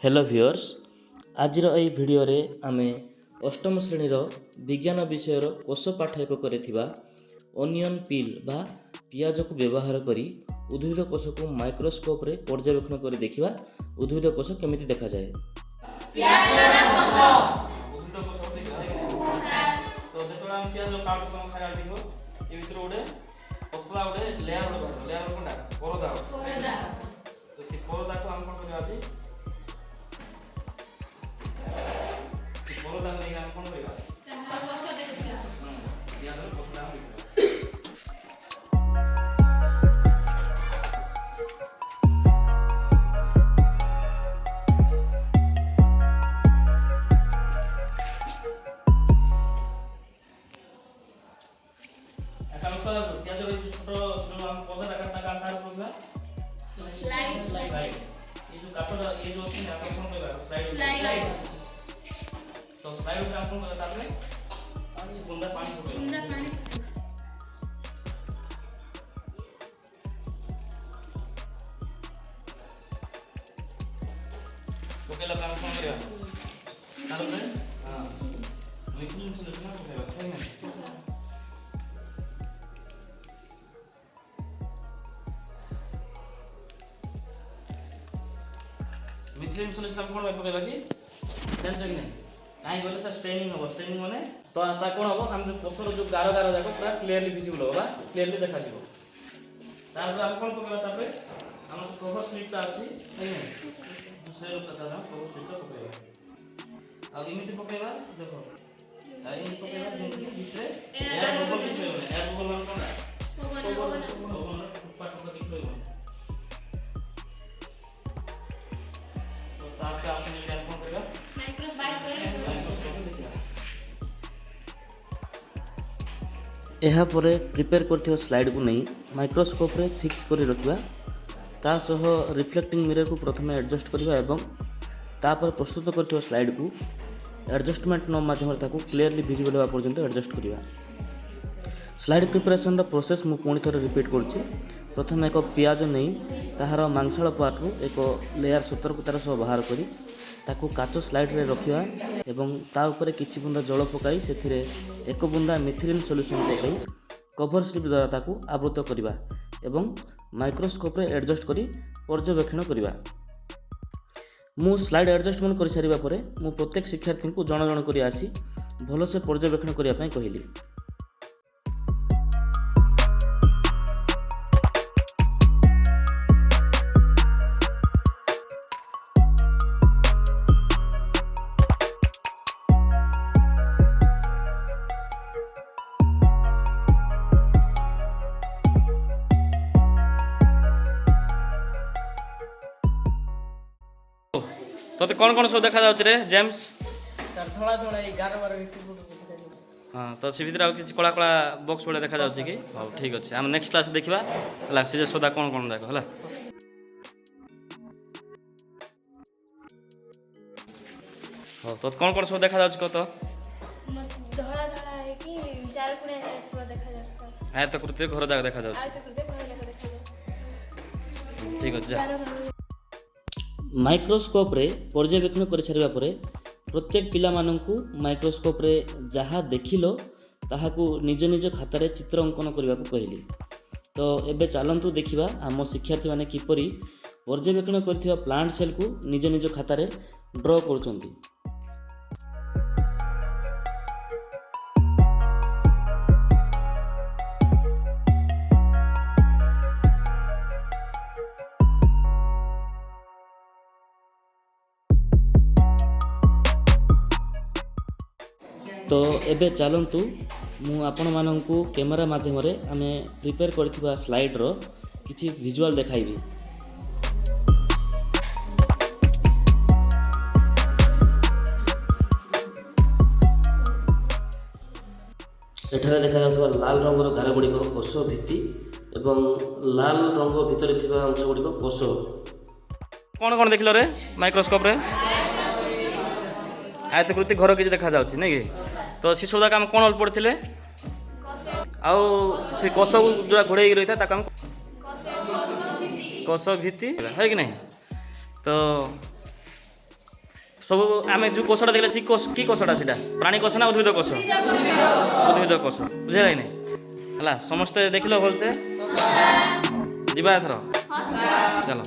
Hello viewers, आज video रे आमे अष्टम श्रेणी विज्ञान विषय कोश पाठक करिथिबा ओनियन पील बा पियाज को व्यवहार करी उद्भिद कोश को माइक्रोस्कोप रे पर्यवेक्षण करी देखिबा उद्भिद कोश केमिति देखा जाए। पियाजर कोश उद्भिद कोश तो जेतोला हम पियाज काट को खाया देखो ए भीतर ओडे पतला ओडे लेयर कोंडा परदा तो से परदा को हम कोन करबा आज परदा नहीं हम कोन करबा कोश देखिया पियाज कोश हम देखिबा तो स्लाइड से आपन करता है और बूंदा पानी ओके लगा हम कौन करेगा तारो में हां मिथिलिन सॉल्यूशन को करेगा सही है मिथिलिन सॉल्यूशन हम कौन करेगा कि जान जग नहीं काई बोले सर स्टेनिंग माने तो ता कोन हो हम पोस्टर जो गारो जाको पूरा क्लियरली विजिबल होबा क्लियरली देखा जिवो तापर हम कोन पकेबा तापर हम कवर स्लिप ता अछि सही है दूसरे लोग पता ना कवर स्लिप ता पकेबा आ इमिति पकेबा देखो आ इन पकेबा जेंटली दूसरे एयर बबल मान कोन पाट को दिखलो तो तापर आपने क्या कोन करेगा एहा परे प्रिपेयर करथियो स्लाइड को नहीं माइक्रोस्कोप रे फिक्स करी रखिबा ता सह रिफ्लेक्टिंग मिरर को प्रथमे एडजस्ट करिबा एवं तापर प्रस्तुत करथियो स्लाइड को एडजस्टमेंट नॉब माध्यम रे ताको क्लियरली विजिबल होबा पर्यंत एडजस्ट करिबा। स्लाइड प्रिपरेशन रो प्रोसेस मु पुणी थरे रिपीट करछि। प्रथमे एक पियाज नहीं ताहार मांसाळ पार्ट रो एक लेयर सतर्कतार सह बाहर करी ताकू काच स्लाइड रे रखिबा एवं ता ऊपर किछि बुंदा जल पकाई सेथिरे एक बुंदा मिथिलिन सॉल्यूशन पकाई कवर स्लिप द्वारा ताकू आवृत करिबा एवं माइक्रोस्कोप रे एडजस्ट करी पर्यवेक्षण करिबा। मु स्लाइड एडजस्टमेंट करि सारिबा परे मु प्रत्येक शिक्षार्थी को जण जण करी आसी भलो से पर्यवेक्षण करिया पई कहिली। तो कौन कौन सब देखा जाउछ रे जेम्स सर थोड़ा थोड़ा 11 12 यूट्यूब देखा जाउछ। हां तो से भीतर किसी कला कला बॉक्स वाला देखा जाउछ कि हां ठीक अछि हम नेक्स्ट क्लास देखिबा हला से जे सोदा कौन कौन देखो हला हां तो कौन कौन सब देखा जाउछ को तो धड़ा धड़ा है कि चार कोने पूरा देखा जाछ है तो कृत्य घर जाग देखा जाउछ आज तो करते घर लगा देखा जाछ ठीक अछि जा माइक्रोस्कोप रे पर्यवेक्षण कर सारिबा परे प्रत्येक पिला माननकु माइक्रोस्कोप रे जहा देखिलो ताहाकू निज निज खाता रे चित्र अंकन करबा को कहली। तो एबे चलंतु देखिबा आम शिक्षार्थी माने किपरि पर्यवेक्षण करथिबा प्लांट सेल को निज निज खाता रे ड्रा करचंती। तो एबे चलंतु मु आपण माननकु कैमरा माध्यम रे आमे प्रिपेयर करथिबा स्लाइड रो किछि विजुअल देखाइबी। एठारे देखा जाउथबा लाल रंगर गार गुडी को कोष भित्ति एवं लाल रंग भितरे थिबा अंश गुडी को कोष। कौन कौन देखलो रे माइक्रोस्कोप रे आयतकृति घर किछि देखा जाउछ नै कि तो शिशुदा काम कोन पड़ थिले आउ से कोष जो घोड़े रही था हम कोष भित्ति है कि नहीं। तो ସବୁ ଆମେ ଯେଉଁ କୋଷଟା ଦେଖିଲେ ସେ କି କୋଷଟା ସେଇଟା ପ୍ରାଣୀ କୋଷ ନା ଉଦ୍ଭିଦ କୋଷ? ଉଦ୍ଭିଦ କୋଷ। ବୁଝିଲା କି ନାଇଁ? ହେଲା ସମସ୍ତେ ଦେଖିଲ ଭଲସେ? ଯିବା ଏଥର ଚାଲ।